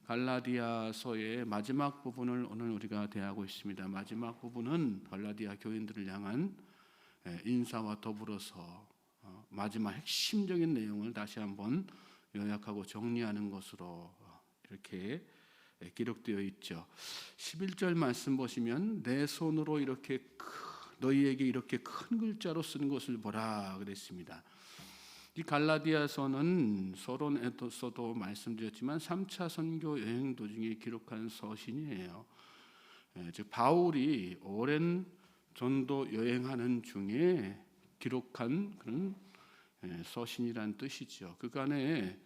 갈라디아서의 마지막 부분을 오늘 우리가 대하고 있습니다. 마지막 부분은 갈라디아 교인들을 향한 인사와 더불어서 마지막 핵심적인 내용을 다시 한번 요약하고 정리하는 것으로 이렇게 기록되어 있죠. 11절 말씀 보시면 내 손으로 이렇게 너희에게 이렇게 큰 글자로 쓴 것을 보라 그랬습니다. 이 갈라디아서는 서론에서도 말씀드렸지만 3차 선교 여행 도중에 기록한 서신이에요. 즉 바울이 오랜 전도 여행하는 중에 기록한 그런 서신이란 뜻이죠. 그간에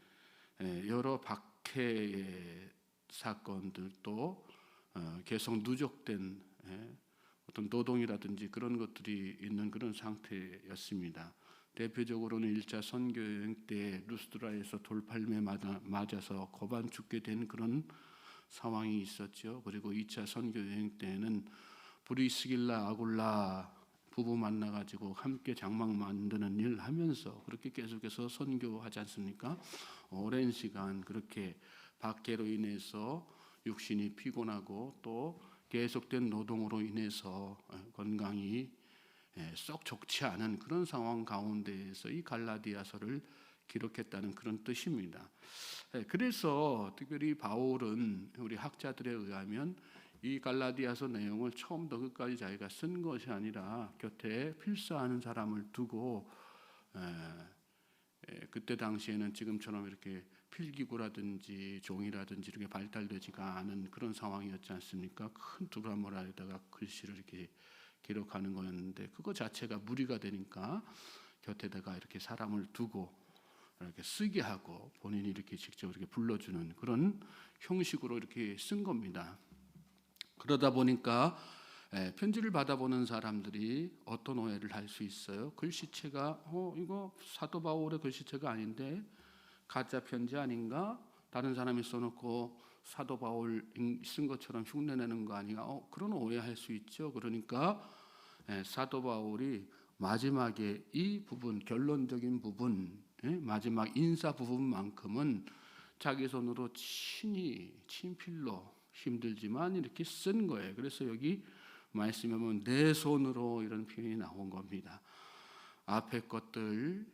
여러 박해의 사건들도 계속 누적된 어떤 노동이라든지 그런 것들이 있는 그런 상태였습니다. 대표적으로는 1차 선교여행 때 루스드라에서 돌팔매 맞아서 거반 죽게 된 그런 상황이 있었죠. 그리고 2차 선교여행 때는 브리스길라 아굴라 부부 만나가지고 함께 장막 만드는 일 하면서 그렇게 계속해서 선교하지 않습니까? 오랜 시간 그렇게 박해로 인해서 육신이 피곤하고 또 계속된 노동으로 인해서 건강이 썩 좋지 않은 그런 상황 가운데에서 이 갈라디아서를 기록했다는 그런 뜻입니다. 그래서 특별히 바울은 우리 학자들에 의하면 이 갈라디아서 내용을 처음부터 끝까지 자기가 쓴 것이 아니라 곁에 필사하는 사람을 두고 그때 당시에는 지금처럼 이렇게 필기구라든지 종이라든지 이렇게 발달되지가 않은 그런 상황이었지 않습니까? 큰 두라모라에다가 글씨를 이렇게 기록하는 거였는데 그거 자체가 무리가 되니까 곁에다가 이렇게 사람을 두고 이렇게 쓰게 하고 본인이 이렇게 직접 이렇게 불러주는 그런 형식으로 이렇게 쓴 겁니다. 그러다 보니까 편지를 받아보는 사람들이 어떤 오해를 할 수 있어요? 글씨체가 이거 사도 바울의 글씨체가 아닌데 가짜 편지 아닌가? 다른 사람이 써놓고 사도 바울 쓴 것처럼 흉내내는 거 아닌가? 그런 오해할 수 있죠. 그러니까 사도 바울이 마지막에 이 부분 결론적인 부분 마지막 인사 부분만큼은 자기 손으로 친히 친필로 힘들지만 이렇게 쓴 거예요. 그래서 여기 말씀에 보면 내 손으로 이런 표현이 나온 겁니다. 앞에 것들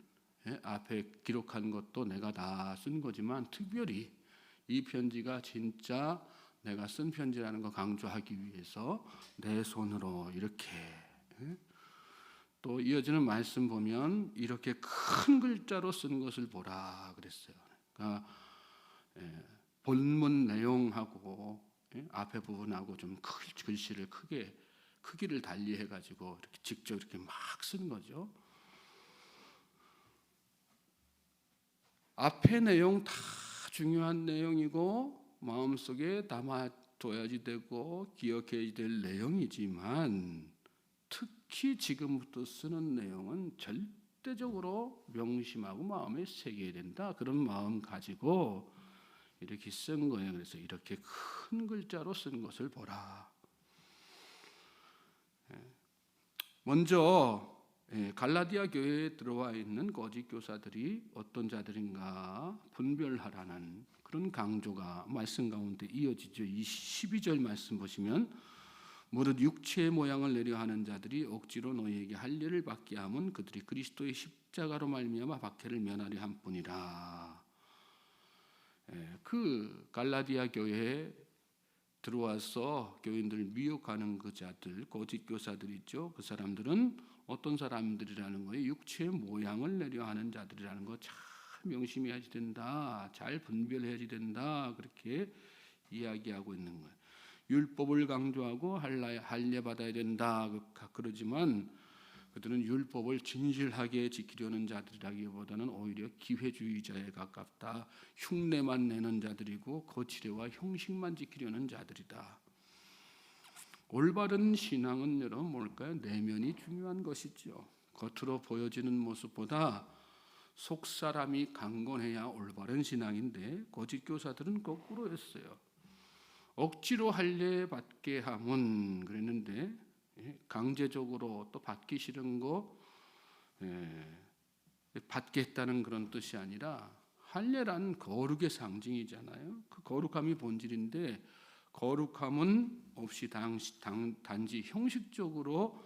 앞에 기록한 것도 내가 다 쓴 거지만 특별히 이 편지가 진짜 내가 쓴 편지라는 거 강조하기 위해서 내 손으로 이렇게 또 이어지는 말씀 보면 이렇게 큰 글자로 쓴 것을 보라 그랬어요. 그러니까 본문 내용하고 앞에 부분하고 좀 글씨를 크기를 달리해 가지고 이렇게 직접 이렇게 막 쓴 거죠. 앞에 내용 다 중요한 내용이고 마음속에 담아둬야지 되고 기억해야 될 내용이지만 특히 지금부터 쓰는 내용은 절대적으로 명심하고 마음에 새겨야 된다. 그런 마음 가지고 이렇게 쓴 거예요. 그래서 이렇게 큰 글자로 쓴 것을 보라. 먼저 갈라디아 교회에 들어와 있는 거짓 교사들이 어떤 자들인가 분별하라는 그런 강조가 말씀 가운데 이어지죠. 이 12절 말씀 보시면 무릇 육체의 모양을 내려 하는 자들이 억지로 너희에게 할례를 받게 하면 그들이 그리스도의 십자가로 말미암아 박해를 면하려 함뿐이라. 그 갈라디아 교회에 들어와서 교인들 미혹하는 그 자들 거짓 교사들 있죠. 그 사람들은 어떤 사람들이라는 거예요? 육체의 모양을 내려 하는 자들이라는 거 잘 명심해야지 된다. 잘 분별해야지 된다. 그렇게 이야기하고 있는 거예요. 율법을 강조하고 할례 받아야 된다. 그러지만 그들은 율법을 진실하게 지키려는 자들이라기보다는 오히려 기회주의자에 가깝다. 흉내만 내는 자들이고 거칠애와 형식만 지키려는 자들이다. 올바른 신앙은 여러분 뭘까요? 내면이 중요한 것이죠. 겉으로 보여지는 모습보다 속사람이 강건해야 올바른 신앙인데 거짓 교사들은 거꾸로였어요. 억지로 할례 받게 하면 그랬는데 강제적으로 또 받기 싫은 거 받겠다는 그런 뜻이 아니라 할례란 거룩의 상징이잖아요. 그 거룩함이 본질인데 거룩함은 없이 단지 형식적으로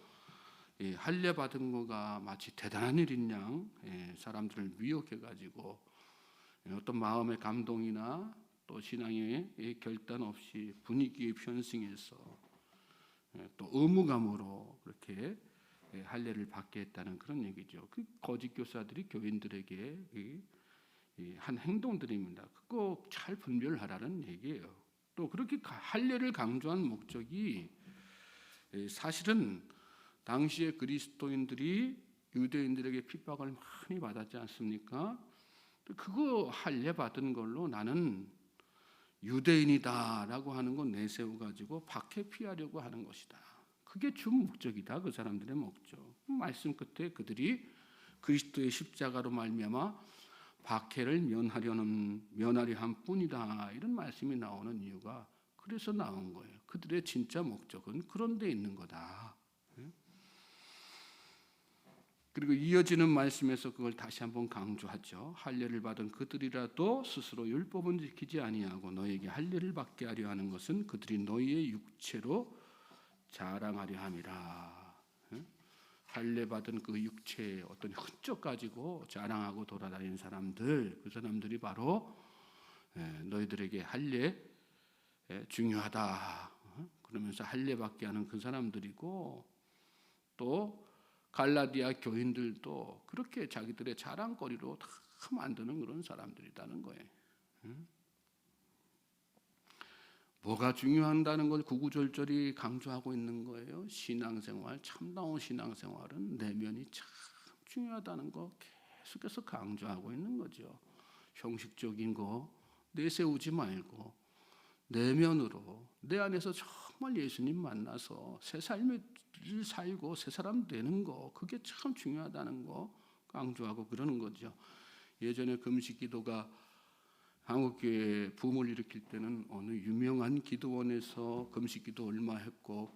할례 받은 거가 마치 대단한 일인 양 사람들을 미혹해가지고 어떤 마음의 감동이나 또 신앙의 결단 없이 분위기에 편승해서 또 의무감으로 그렇게 할례를 받게 했다는 그런 얘기죠. 그 거짓 교사들이 교인들에게 한 행동들입니다. 그거 잘 분별하라는 얘기예요. 또 그렇게 할례를 강조한 목적이 사실은 당시의 그리스도인들이 유대인들에게 핍박을 많이 받았지 않습니까? 그거 할례 받은 걸로 나는 유대인이다라고 하는 거 내세워 가지고 박해 피하려고 하는 것이다. 그게 주 목적이다. 그 사람들의 목적. 말씀 끝에 그들이 그리스도의 십자가로 말미암아 박해를 면하려 한 뿐이다. 이런 말씀이 나오는 이유가 그래서 나온 거예요. 그들의 진짜 목적은 그런 데 있는 거다. 그리고 이어지는 말씀에서 그걸 다시 한번 강조하죠. 할례를 받은 그들이라도 스스로 율법은 지키지 아니하고 너에게 할례를 받게 하려 하는 것은 그들이 너희의 육체로 자랑하려 함이라. 할례 받은 그 육체의 어떤 흔적 가지고 자랑하고 돌아다니는 사람들, 그 사람들이 바로 너희들에게 할례 중요하다 그러면서 할례 받게 하는 그 사람들이고, 또 갈라디아 교인들도 그렇게 자기들의 자랑거리로 다 만드는 그런 사람들이라는 거예요. 뭐가 중요한다는 걸 구구절절히 강조하고 있는 거예요. 신앙생활, 참다운 신앙생활은 내면이 참 중요하다는 거 계속해서 강조하고 있는 거죠. 형식적인 거 내세우지 말고 내면으로 내 안에서 정말 예수님 만나서 새 삶을 살고 새 사람 되는 거, 그게 참 중요하다는 거 강조하고 그러는 거죠. 예전에 금식기도가 한국교회 붐을 일으킬 때는 어느 유명한 기도원에서 금식기도 얼마 했고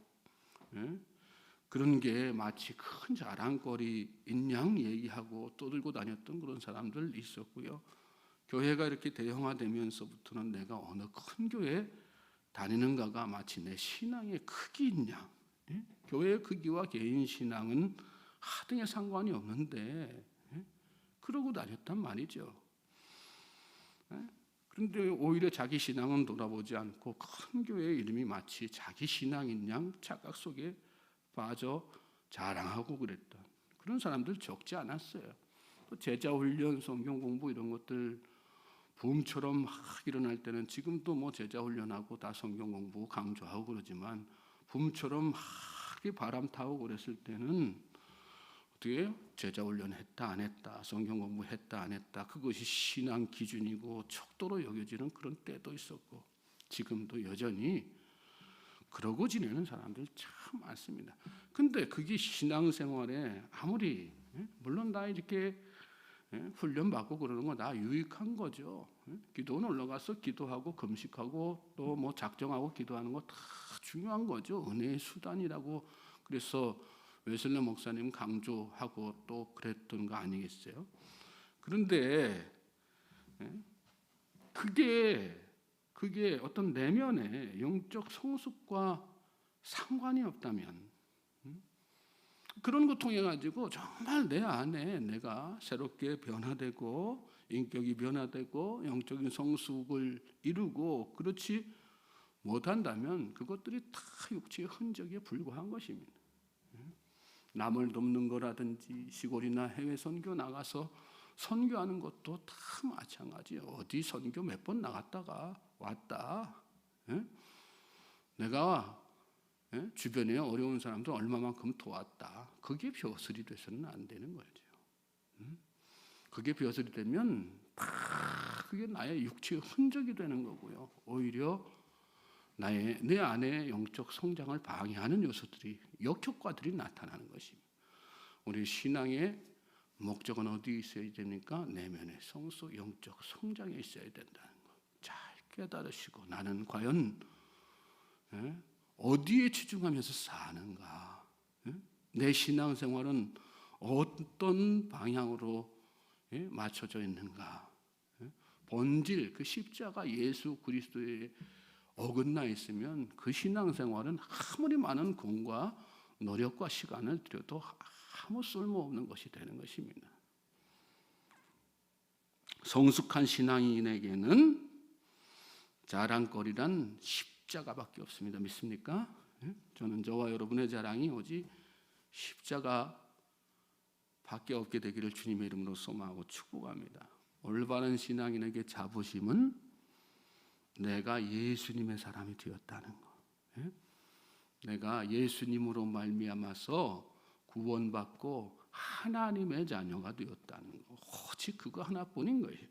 그런 게 마치 큰 자랑거리인 양 얘기하고 떠들고 다녔던 그런 사람들 있었고요. 교회가 이렇게 대형화되면서부터는 내가 어느 큰 교회 다니는가가 마치 내 신앙의 크기인 양, 교회의 크기와 개인 신앙은 하등의 상관이 없는데 그러고 다녔단 말이죠. 그런데 오히려 자기 신앙은 돌아보지 않고 큰 교회의 이름이 마치 자기 신앙인 양 착각 속에 빠져 자랑하고 그랬던 그런 사람들 적지 않았어요. 또 제자 훈련, 성경 공부 이런 것들 붐처럼 막 일어날 때는 지금도 뭐 제자 훈련하고 다 성경 공부 강조하고 그러지만 붐처럼 막 바람 타고 그랬을 때는 어떻게 제자 훈련 했다 안 했다, 성경 공부 했다 안 했다, 그것이 신앙 기준이고 척도로 여겨지는 그런 때도 있었고 지금도 여전히 그러고 지내는 사람들 참 많습니다. 근데 그게 신앙생활에 아무리 물론 다 이렇게 훈련받고 그러는 거 다 유익한 거죠. 기도원 올라가서 기도하고 금식하고 또 뭐 작정하고 기도하는 거 다 중요한 거죠. 은혜의 수단이라고 그래서 웨슬레 목사님 강조하고 또 그랬던 거 아니겠어요? 그런데 그게 어떤 내면의 영적 성숙과 상관이 없다면 그런 거 통해 가지고 정말 내 안에 내가 새롭게 변화되고 인격이 변화되고 영적인 성숙을 이루고 그렇지 못한다면 그것들이 다 육체의 흔적에 불과한 것입니다. 남을 돕는 거라든지 시골이나 해외 선교 나가서 선교하는 것도 다 마찬가지예요. 어디 선교 몇 번 나갔다가 왔다. 내가 주변에 어려운 사람들 얼마만큼 도왔다. 그게 벼슬이 돼서는 안 되는 거죠. 그게 벼슬이 되면 다 그게 나의 육체의 흔적이 되는 거고요. 오히려 내 안에 영적 성장을 방해하는 요소들이 역효과들이 나타나는 것입니다. 우리 신앙의 목적은 어디에 있어야 됩니까? 내면의 성숙, 영적 성장에 있어야 된다는 것. 잘 깨달으시고 나는 과연 어디에 치중하면서 사는가? 내 신앙생활은 어떤 방향으로 맞춰져 있는가? 본질, 그 십자가 예수 그리스도에 어긋나 있으면 그 신앙생활은 아무리 많은 공과 노력과 시간을 들여도 아무 쓸모없는 것이 되는 것입니다. 성숙한 신앙인에게는 자랑거리란 십자가밖에 없습니다. 믿습니까? 저는 저와 여러분의 자랑이 오직 십자가밖에 없게 되기를 주님의 이름으로 소망하고 축복합니다. 올바른 신앙인에게 자부심은 내가 예수님의 사람이 되었다는 것, 내가 예수님으로 말미암아서 구원받고 하나님의 자녀가 되었다는 것, 오직 그거 하나뿐인 거예요.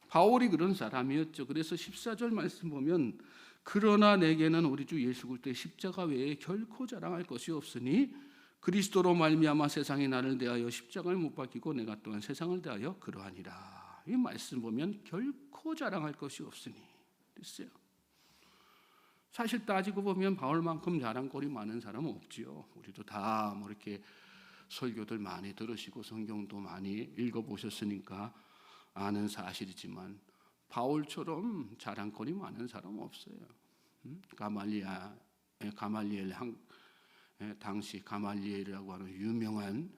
바울이 그런 사람이었죠. 그래서 14절 말씀 보면 그러나 내게는 우리 주 예수 그리스도의 십자가 외에 결코 자랑할 것이 없으니 그리스도로 말미암아 세상이 나를 대하여 십자가를 못 박히고 내가 또한 세상을 대하여 그러하니라. 이 말씀 보면 결코 자랑할 것이 없으니 됐어요. 사실 따지고 보면 바울만큼 자랑거리 많은 사람은 없지요. 우리도 다 뭐 이렇게 설교들 많이 들으시고 성경도 많이 읽어보셨으니까 아는 사실이지만 바울처럼 자랑거리 많은 사람은 없어요. 가말리엘 당시 가말리엘이라고 하는 유명한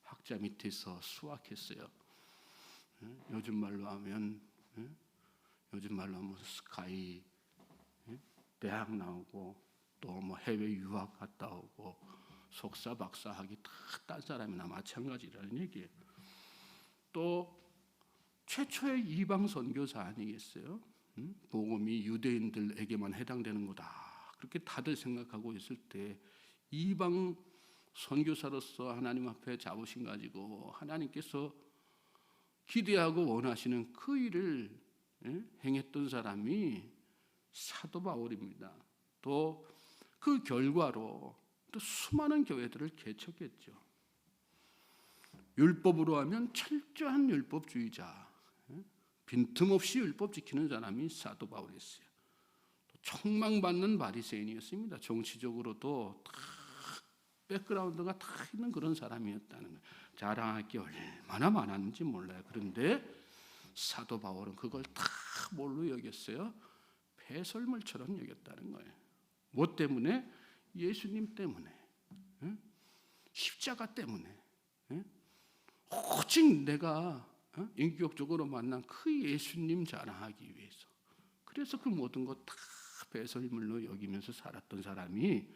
학자 밑에서 수학했어요. 요즘 말로 하면 스카이 대학 나오고 또 뭐 해외 유학 갔다 오고 석사 박사학위 다 딴 사람이나 마찬가지라는 얘기예요. 또 최초의 이방 선교사 아니겠어요? 복음이 유대인들에게만 해당되는 거다. 그렇게 다들 생각하고 있을 때 이방 선교사로서 하나님 앞에 자부심 가지고 하나님께서 기대하고 원하시는 그 일을 행했던 사람이 사도 바울입니다. 또 그 결과로 또 수많은 교회들을 개척했죠. 율법으로 하면 철저한 율법주의자, 빈틈없이 율법 지키는 사람이 사도 바울이었어요. 총망받는 바리새인이었습니다. 정치적으로도 다 백그라운드가 다 있는 그런 사람이었다는 거예요. 자랑할 게 얼마나 많았는지 몰라요. 그런데 사도 바울은 그걸 다 뭘로 여겼어요? 배설물처럼 여겼다는 거예요. 뭐 때문에? 예수님 때문에, 십자가 때문에, 오직 내가 인격적으로 만난 그 예수님 자랑하기 위해서. 그래서 그 모든 것 다 배설물로 여기면서 살았던 사람이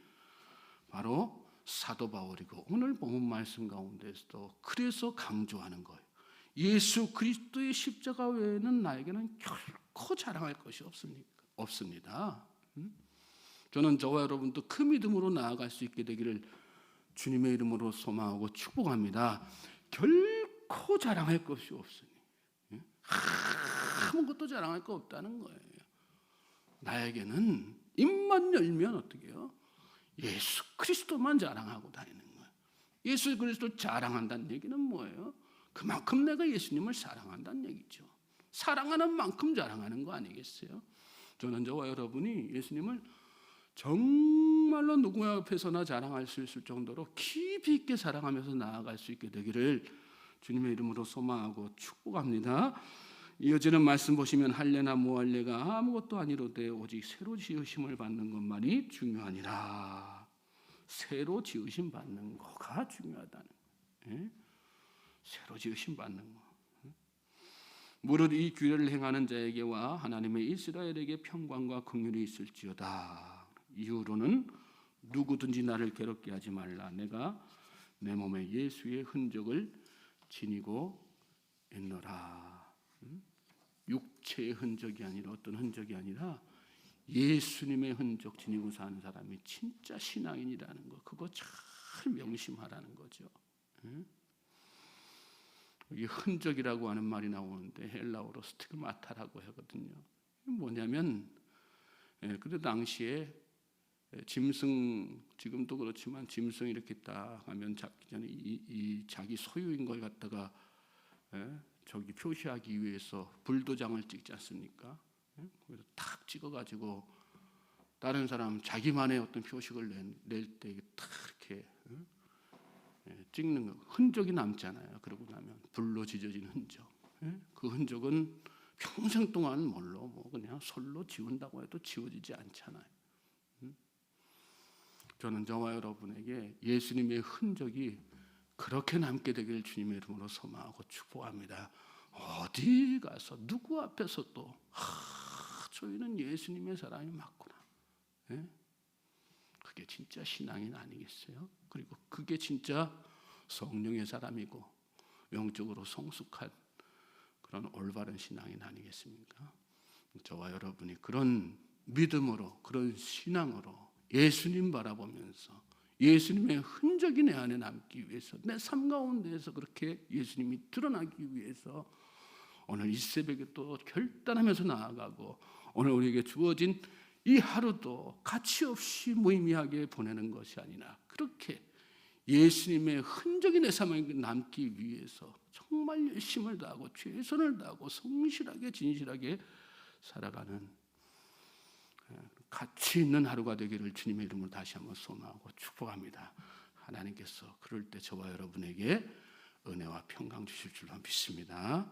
바로 사도 바울이고, 오늘 본문 말씀 가운데서도 그래서 강조하는 거예요. 예수 그리스도의 십자가 외에는 나에게는 결코 자랑할 것이 없습니다. 저는 저와 여러분도 그 믿음으로 나아갈 수 있게 되기를 주님의 이름으로 소망하고 축복합니다. 결코 자랑할 것이 없으니, 아무것도 자랑할 거 없다는 거예요. 나에게는 입만 열면 어떻게 해요? 예수 그리스도만 자랑하고 다니는 거예요. 예수 그리스도 자랑한다는 얘기는 뭐예요? 그만큼 내가 예수님을 사랑한다는 얘기죠. 사랑하는 만큼 자랑하는 거 아니겠어요? 저는 저와 여러분이 예수님을 정말로 누구 앞에서나 자랑할 수 있을 정도로 깊이 있게 사랑하면서 나아갈 수 있게 되기를 주님의 이름으로 소망하고 축복합니다. 이어지는 말씀 보시면 할례나 무할례가 아무것도 아니로되 오직 새로 지으심을 받는 것만이 중요하니라. 새로 지으심 받는 거가 중요하다는 거예요. 새로 지으심 받는 거. 무릇 이 규례를 행하는 자에게와 하나님의 이스라엘에게 평강과 긍휼이 있을지어다. 이후로는 누구든지 나를 괴롭게 하지 말라. 내가 내 몸에 예수의 흔적을 지니고 있노라. 육체의 흔적이 아니라 어떤 흔적이 아니라 예수님의 흔적 지니고 사는 사람이 진짜 신앙인이라는 거, 그거 잘 명심하라는 거죠. 여기 흔적이라고 하는 말이 나오는데 헬라어로 스티그마타라고 하거든요. 뭐냐면 그때 당시에 짐승, 지금도 그렇지만 짐승 이렇게 딱 하면 잡기 전에 이 자기 소유인 걸 갖다가 저기 표시하기 위해서 불도장을 찍지 않습니까? 그래서 탁 찍어가지고 다른 사람 자기만의 어떤 표식을 낼 때 탁 이렇게 찍는 거, 흔적이 남잖아요. 그러고 나면 불로 지져진 흔적. 그 흔적은 평생 동안 뭘로 뭐 그냥 솔로 지운다고 해도 지워지지 않잖아요. 저는 저와 여러분에게 예수님의 흔적이 그렇게 남게 되길 주님의 이름으로 소망하고 축복합니다. 어디 가서 누구 앞에서도 저희는 예수님의 사람이 맞구나. 예? 그게 진짜 신앙인 아니겠어요? 그리고 그게 진짜 성령의 사람이고 영적으로 성숙한 그런 올바른 신앙인 아니겠습니까? 저와 여러분이 그런 믿음으로 그런 신앙으로 예수님 바라보면서 예수님의 흔적이 내 안에 남기 위해서 내 삶 가운데에서 그렇게 예수님이 드러나기 위해서 오늘 이 새벽에 또 결단하면서 나아가고 오늘 우리에게 주어진 이 하루도 가치 없이 무의미하게 보내는 것이 아니라 그렇게 예수님의 흔적이 내 삶에 남기 위해서 정말 열심을 다하고 최선을 다하고 성실하게 진실하게 살아가는 가치 있는 하루가 되기를 주님의 이름으로 다시 한번 소망하고 축복합니다. 하나님께서 그럴 때 저와 여러분에게 은혜와 평강 주실 줄로 믿습니다.